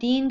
3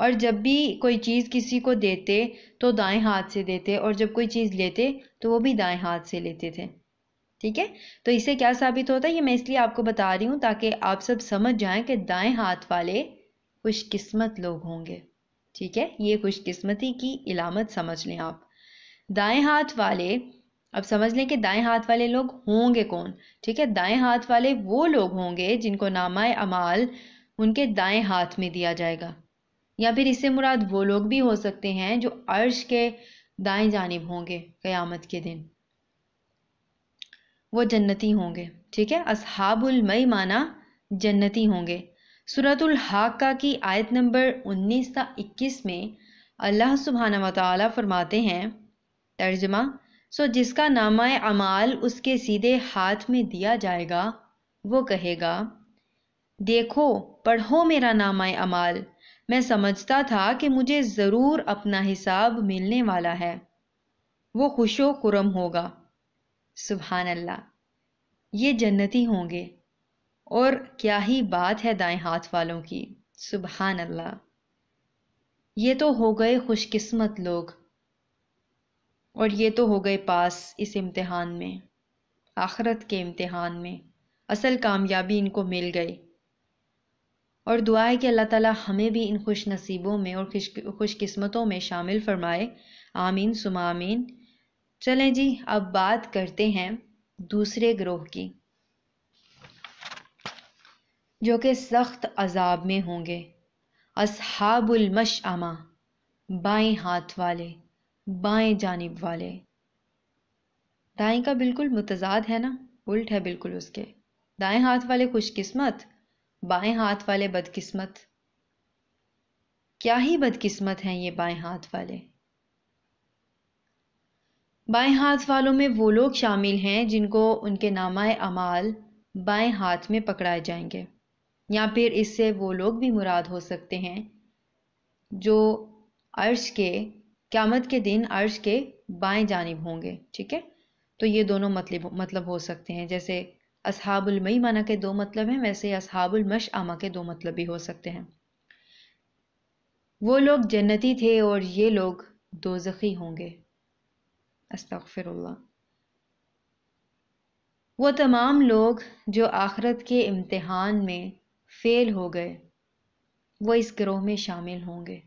اور جب بھی کوئی چیز کسی کو دیتے تو دائیں ہاتھ سے دیتے، اور جب کوئی چیز لیتے تو وہ بھی دائیں ہاتھ سے لیتے تھے. ٹھیک ہے، تو اس سے کیا ثابت ہوتا ہے، یہ میں اس لیے آپ کو بتا رہی ہوں تاکہ آپ سب سمجھ جائیں کہ دائیں ہاتھ والے خوش قسمت لوگ ہوں گے. ٹھیک ہے، یہ خوش قسمتی کی علامت سمجھ لیں آپ. دائیں ہاتھ والے، اب سمجھ لیں کہ دائیں ہاتھ والے لوگ ہوں گے کون. ٹھیک ہے، دائیں ہاتھ والے وہ لوگ ہوں گے جن کو نامہ اعمال ان کے دائیں ہاتھ میں دیا جائے گا، یا پھر اس سے مراد وہ لوگ بھی ہو سکتے ہیں جو عرش کے دائیں جانب ہوں گے قیامت کے دن، وہ جنتی ہوں گے. ٹھیک ہے، اصحاب المیمنہ جنتی ہوں گے. سورۃ الحاقہ کی آیت نمبر 19 تا 21 میں اللہ سبحانہ و تعالیٰ فرماتے ہیں، ترجمہ: سو جس کا نامہ اعمال اس کے سیدھے ہاتھ میں دیا جائے گا وہ کہے گا، دیکھو پڑھو میرا نامہ اعمال، میں سمجھتا تھا کہ مجھے ضرور اپنا حساب ملنے والا ہے. وہ خوش و خرم ہوگا. سبحان اللہ، یہ جنتی ہوں گے. اور کیا ہی بات ہے دائیں ہاتھ والوں کی، سبحان اللہ. یہ تو ہو گئے خوش قسمت لوگ، اور یہ تو ہو گئے پاس اس امتحان میں، آخرت کے امتحان میں اصل کامیابی ان کو مل گئی. اور دعا ہے کہ اللہ تعالیٰ ہمیں بھی ان خوش نصیبوں میں اور خوش قسمتوں میں شامل فرمائے. آمین ثم آمین. چلیں جی، اب بات کرتے ہیں دوسرے گروہ کی جو کہ سخت عذاب میں ہوں گے. اصحاب المشأمہ، بائیں ہاتھ والے، بائیں جانب والے. دائیں کا بالکل متضاد ہے نا، الٹ ہے بالکل اس کے. دائیں ہاتھ والے خوش قسمت، بائیں ہاتھ والے بدقسمت. کیا ہی بدقسمت ہیں یہ بائیں ہاتھ والے. بائیں ہاتھ والوں میں وہ لوگ شامل ہیں جن کو ان کے نامہ اعمال بائیں ہاتھ میں پکڑائے جائیں گے، یا پھر اس سے وہ لوگ بھی مراد ہو سکتے ہیں جو عرش کے قیامت کے دن عرش کے بائیں جانب ہوں گے. ٹھیک ہے، تو یہ دونوں مطلب ہو سکتے ہیں. جیسے اصحاب المیمنہ کے دو مطلب ہیں، ویسے اصحاب المشأمہ کے دو مطلب بھی ہو سکتے ہیں. وہ لوگ جنتی تھے اور یہ لوگ دوزخی ہوں گے. استغفر اللہ. وہ تمام لوگ جو آخرت کے امتحان میں فیل ہو گئے وہ اس گروہ میں شامل ہوں گے.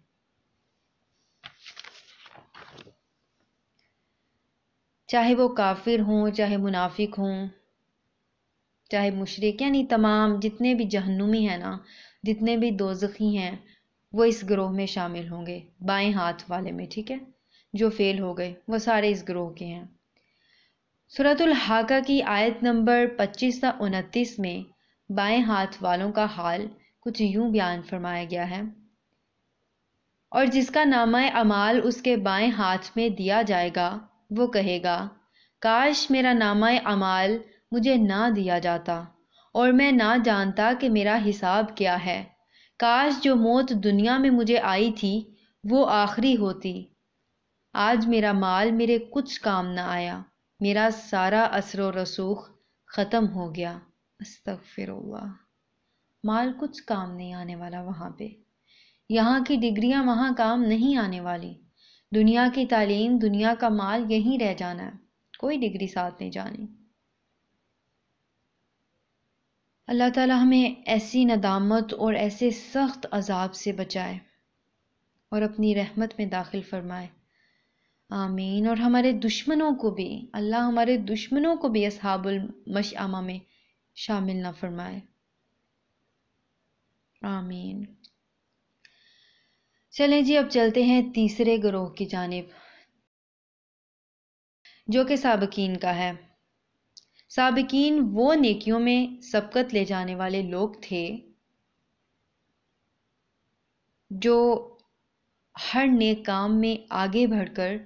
چاہے وہ کافر ہوں، چاہے منافق ہوں، چاہے مشرک، یعنی تمام جتنے بھی جہنمی ہیں نا، جتنے بھی دوزخی ہیں، وہ اس گروہ میں شامل ہوں گے بائیں ہاتھ والے میں. ٹھیک ہے، جو فیل ہو گئے وہ سارے اس گروہ کے ہیں. سورۃ الحاقہ کی آیت نمبر 25 تا 29 میں بائیں ہاتھ والوں کا حال کچھ یوں بیان فرمایا گیا ہے، اور جس کا نامہ اعمال اس کے بائیں ہاتھ میں دیا جائے گا وہ کہے گا، کاش میرا نامہ اعمال مجھے نہ دیا جاتا اور میں نہ جانتا کہ میرا حساب کیا ہے. کاش جو موت دنیا میں مجھے آئی تھی وہ آخری ہوتی. آج میرا مال میرے کچھ کام نہ آیا، میرا سارا اثر و رسوخ ختم ہو گیا. استغفر اللہ. مال کچھ کام نہیں آنے والا وہاں پہ. یہاں کی ڈگریاں وہاں کام نہیں آنے والی. دنیا کی تعلیم، دنیا کا مال یہیں رہ جانا ہے، کوئی ڈگری ساتھ نہیں جانی. اللہ تعالیٰ ہمیں ایسی ندامت اور ایسے سخت عذاب سے بچائے اور اپنی رحمت میں داخل فرمائے. آمین. اور ہمارے دشمنوں کو بھی، اللہ ہمارے دشمنوں کو بھی اصحاب المشأمہ میں شامل نہ فرمائے. آمین. چلیں جی، اب چلتے ہیں تیسرے گروہ کی جانب جو کہ سابقین کا ہے. سابقین وہ نیکیوں میں سبقت لے جانے والے لوگ تھے جو ہر نیک کام میں آگے بڑھ کر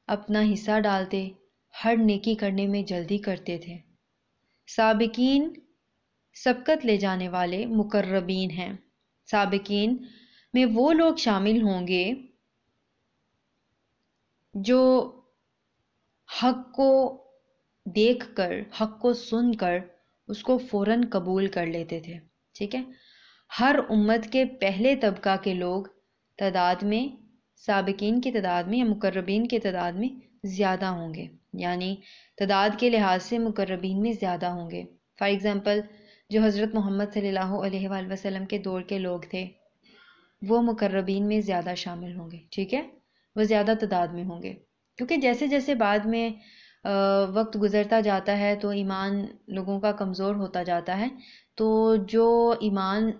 اپنا حصہ ڈالتے، ہر نیکی کرنے میں جلدی کرتے تھے. سابقین سبقت لے جانے والے مقربین ہیں. سابقین میں وہ لوگ شامل ہوں گے جو حق کو دیکھ کر، حق کو سن کر اس کو فوراً قبول کر لیتے تھے. ٹھیک ہے، ہر امت کے پہلے طبقہ کے لوگ تعداد میں سابقین کی تعداد میں یا مقربین کی تعداد میں زیادہ ہوں گے، یعنی تعداد کے لحاظ سے مقربین میں زیادہ ہوں گے۔ فار ایگزامپل جو حضرت محمد صلی اللہ علیہ وآلہ وسلم کے دور کے لوگ تھے وہ مقربین میں زیادہ شامل ہوں گے، ٹھیک ہے، وہ زیادہ تعداد میں ہوں گے، کیونکہ جیسے جیسے بعد میں وقت گزرتا جاتا ہے تو ایمان لوگوں کا کمزور ہوتا جاتا ہے، تو جو ایمان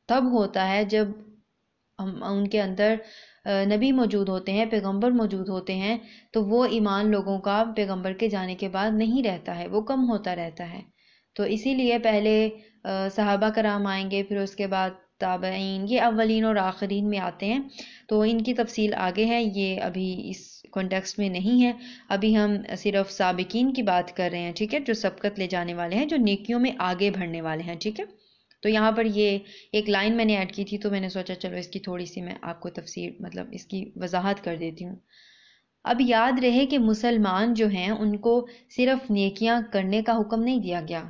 تب ہوتا ہے جب ان کے اندر نبی موجود ہوتے ہیں، پیغمبر موجود ہوتے ہیں، تو وہ ایمان لوگوں کا پیغمبر کے جانے کے بعد نہیں رہتا ہے، وہ کم ہوتا رہتا ہے۔ تو اسی لیے پہلے صحابہ کرام آئیں گے، پھر اس کے بعد تابعین، یہ اولین اور آخرین میں آتے ہیں، تو ان کی تفصیل آگے ہے، یہ ابھی اس کانٹیکسٹ میں نہیں ہے، ابھی ہم صرف سابقین کی بات کر رہے ہیں، ٹھیک ہے، جو سبقت لے جانے والے ہیں، جو نیکیوں میں آگے بڑھنے والے ہیں، ٹھیک ہے۔ تو یہاں پر یہ ایک لائن میں نے ایڈ کی تھی، تو میں نے سوچا چلو اس کی تھوڑی سی میں آپ کو تفسیر مطلب اس کی وضاحت کر دیتی ہوں۔ اب یاد رہے کہ مسلمان جو ہیں ان کو صرف نیکیاں کرنے کا حکم نہیں دیا گیا،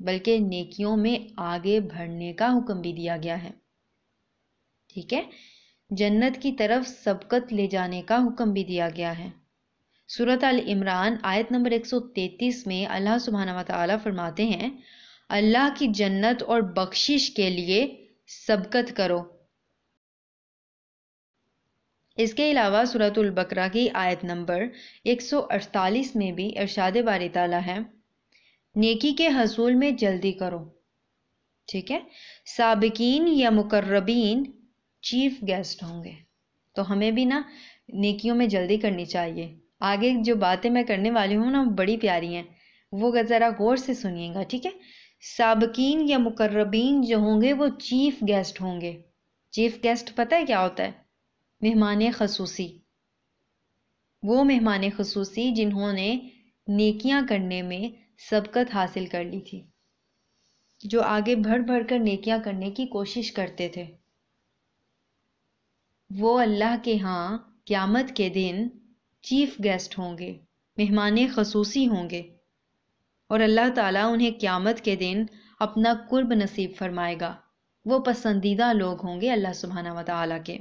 بلکہ نیکیوں میں آگے بڑھنے کا حکم بھی دیا گیا ہے، ٹھیک ہے، جنت کی طرف سبقت لے جانے کا حکم بھی دیا گیا ہے۔ سورۃ آل عمران آیت نمبر 133 میں اللہ سبحانہ و تعالیٰ فرماتے ہیں، اللہ کی جنت اور بخشش کے لیے سبقت کرو۔ اس کے علاوہ سورۃ البقرہ کی آیت نمبر 148 میں بھی ارشاد باری تعالیٰ ہے، نیکی کے حصول میں جلدی کرو، ٹھیک ہے، سابقین یا مقربین چیف گیسٹ ہوں گے، تو ہمیں بھی نا نیکیوں میں جلدی کرنی چاہیے۔ آگے جو باتیں میں کرنے والی ہوں نا بڑی پیاری ہیں، وہ ذرا غور سے سنیے گا، ٹھیک ہے۔ سابقین یا مقربین جو ہوں گے وہ چیف گیسٹ ہوں گے۔ چیف گیسٹ پتہ ہے کیا ہوتا ہے؟ مہمان خصوصی، وہ مہمان خصوصی جنہوں نے نیکیاں کرنے میں سبقت حاصل کر لی تھی، جو آگے بڑھ بڑھ کر نیکیاں کرنے کی کوشش کرتے تھے، وہ اللہ کے ہاں قیامت کے دن چیف گیسٹ ہوں گے، مہمان خصوصی ہوں گے، اور اللہ تعالیٰ انہیں قیامت کے دن اپنا قرب نصیب فرمائے گا، وہ پسندیدہ لوگ ہوں گے اللہ سبحانہ و تعالیٰ کے۔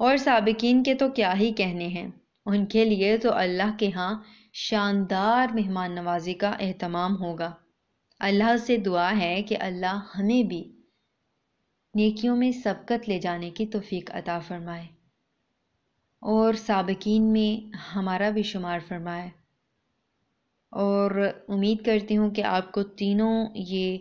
اور سابقین کے تو کیا ہی کہنے ہیں، ان کے لیے تو اللہ کے ہاں شاندار مہمان نوازی کا اہتمام ہوگا۔ اللہ سے دعا ہے کہ اللہ ہمیں بھی نیکیوں میں سبقت لے جانے کی توفیق عطا فرمائے اور سابقین میں ہمارا بھی شمار فرمائے۔ اور امید کرتی ہوں کہ آپ کو تینوں یہ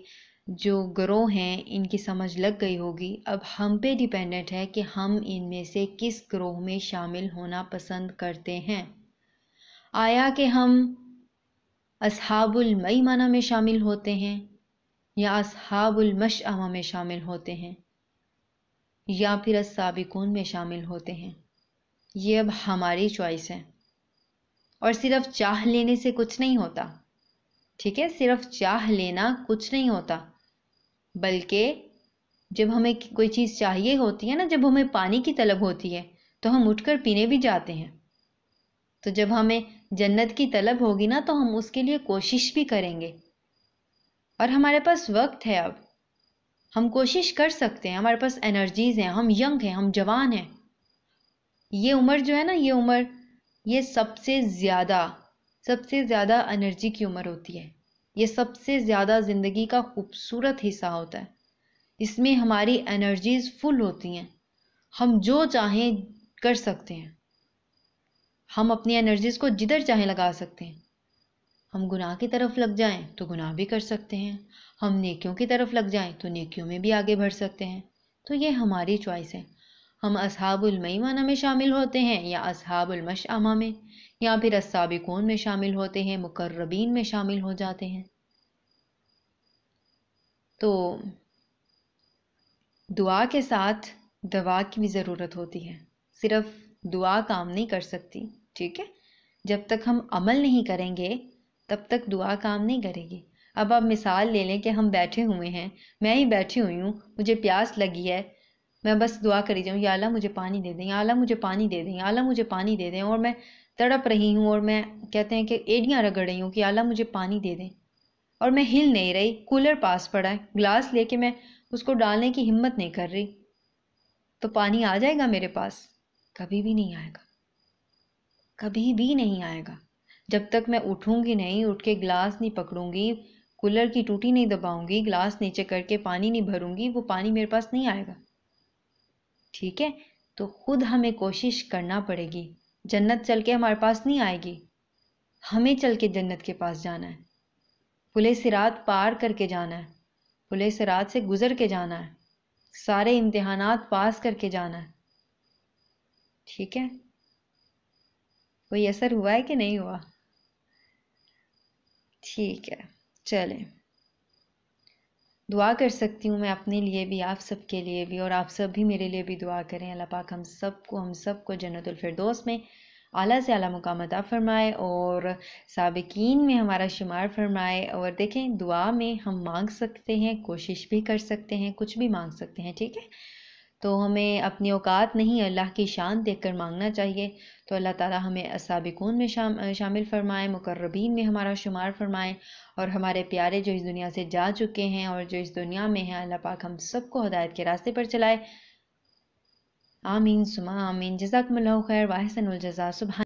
جو گروہ ہیں ان کی سمجھ لگ گئی ہوگی۔ اب ہم پہ ڈیپینڈنٹ ہے کہ ہم ان میں سے کس گروہ میں شامل ہونا پسند کرتے ہیں۔ آیا کہ ہم اصحاب المیمنہ میں شامل ہوتے ہیں یا اصحاب المشأمہ میں شامل ہوتے ہیں یا پھر السابقون میں شامل ہوتے ہیں، یہ اب ہماری چوائس ہے۔ اور صرف چاہ لینے سے کچھ نہیں ہوتا، ٹھیک ہے، صرف چاہ لینا کچھ نہیں ہوتا، بلکہ جب ہمیں کوئی چیز چاہیے ہوتی ہے نا، جب ہمیں پانی کی طلب ہوتی ہے تو ہم اٹھ کر پینے بھی جاتے ہیں، تو جب ہمیں جنت کی طلب ہوگی نا تو ہم اس کے لیے کوشش بھی کریں گے، اور ہمارے پاس وقت ہے، اب ہم کوشش کر سکتے ہیں، ہمارے پاس انرجیز ہیں، ہم ینگ ہیں، ہم جوان ہیں۔ یہ عمر جو ہے نا، یہ عمر یہ سب سے زیادہ انرجی کی عمر ہوتی ہے، یہ سب سے زیادہ زندگی کا خوبصورت حصہ ہوتا ہے، اس میں ہماری انرجیز فل ہوتی ہیں، ہم جو چاہیں کر سکتے ہیں، ہم اپنی انرجیز کو جدھر چاہیں لگا سکتے ہیں، ہم گناہ کی طرف لگ جائیں تو گناہ بھی کر سکتے ہیں، ہم نیکیوں کی طرف لگ جائیں تو نیکیوں میں بھی آگے بڑھ سکتے ہیں، تو یہ ہماری چوائس ہے، ہم اصحاب المیمنہ میں شامل ہوتے ہیں یا اصحاب المشأمہ میں، یا پھر السابقون میں شامل ہوتے ہیں، مقربین میں شامل ہو جاتے ہیں۔ تو دعا کے ساتھ دوا کی بھی ضرورت ہوتی ہے، صرف دعا کام نہیں کر سکتی، ٹھیک ہے، جب تک ہم عمل نہیں کریں گے تب تک دعا کام نہیں کرے گی۔ اب آپ مثال لے لیں کہ ہم بیٹھے ہوئے ہیں، میں ہی بیٹھی ہوئی ہوں، مجھے پیاس لگی ہے، میں بس دعا کری جاؤں، یا اللہ مجھے پانی دے دیں، یا اللہ مجھے پانی دے دیں، یا اللہ مجھے پانی دے دیں، اور میں تڑپ رہی ہوں اور میں کہتے ہیں کہ ایڑیاں رگڑ رہی ہوں کہ یا اللہ مجھے پانی دے دیں، اور میں ہل نہیں رہی، کولر پاس پڑا ہے، گلاس لے کے میں اس کو ڈالنے کی ہمت نہیں کر رہی، تو پانی آ جائے گا میرے پاس؟ کبھی بھی نہیں آئے گا، کبھی بھی نہیں آئے گا۔ جب تک میں اٹھوں گی نہیں، اٹھ کے گلاس نہیں پکڑوں گی، کولر کی ٹوٹی نہیں دباؤں گی، گلاس نیچے کر کے پانی نہیں بھروں گی، وہ پانی میرے پاس نہیں آئے گا۔ ٹھیک ہے؟ تو خود ہمیں کوشش کرنا پڑے گی۔ جنت چل کے ہمارے پاس نہیں آئے گی، ہمیں چل کے جنت کے پاس جانا ہے، پلِ صراط پار کر کے جانا ہے، پلِ صراط سے گزر کے جانا ہے، سارے امتحانات پاس کر کے جانا ہے۔ ٹھیک ہے؟ کوئی اثر ہوا ہے کہ نہیں ہوا؟ ٹھیک ہے، چلیں، دعا کر سکتی ہوں میں اپنے لیے بھی، آپ سب کے لیے بھی، اور آپ سب بھی میرے لیے بھی دعا کریں۔ اللہ پاک ہم سب کو جنت الفردوس میں اعلیٰ سے اعلیٰ مقام عطا فرمائے اور سابقین میں ہمارا شمار فرمائے۔ اور دیکھیں، دعا میں ہم مانگ سکتے ہیں، کوشش بھی کر سکتے ہیں، کچھ بھی مانگ سکتے ہیں، ٹھیک ہے؟ تو ہمیں اپنی اوقات نہیں، اللہ کی شان دیکھ کر مانگنا چاہیے۔ تو اللہ تعالیٰ ہمیں سابقون میں شامل فرمائے، مقربین میں ہمارا شمار فرمائے، اور ہمارے پیارے جو اس دنیا سے جا چکے ہیں اور جو اس دنیا میں ہیں، اللہ پاک ہم سب کو ہدایت کے راستے پر چلائے۔ آمین ثم آمین۔ جزاکم اللہ خیر، واحسن الجزا۔ سبحان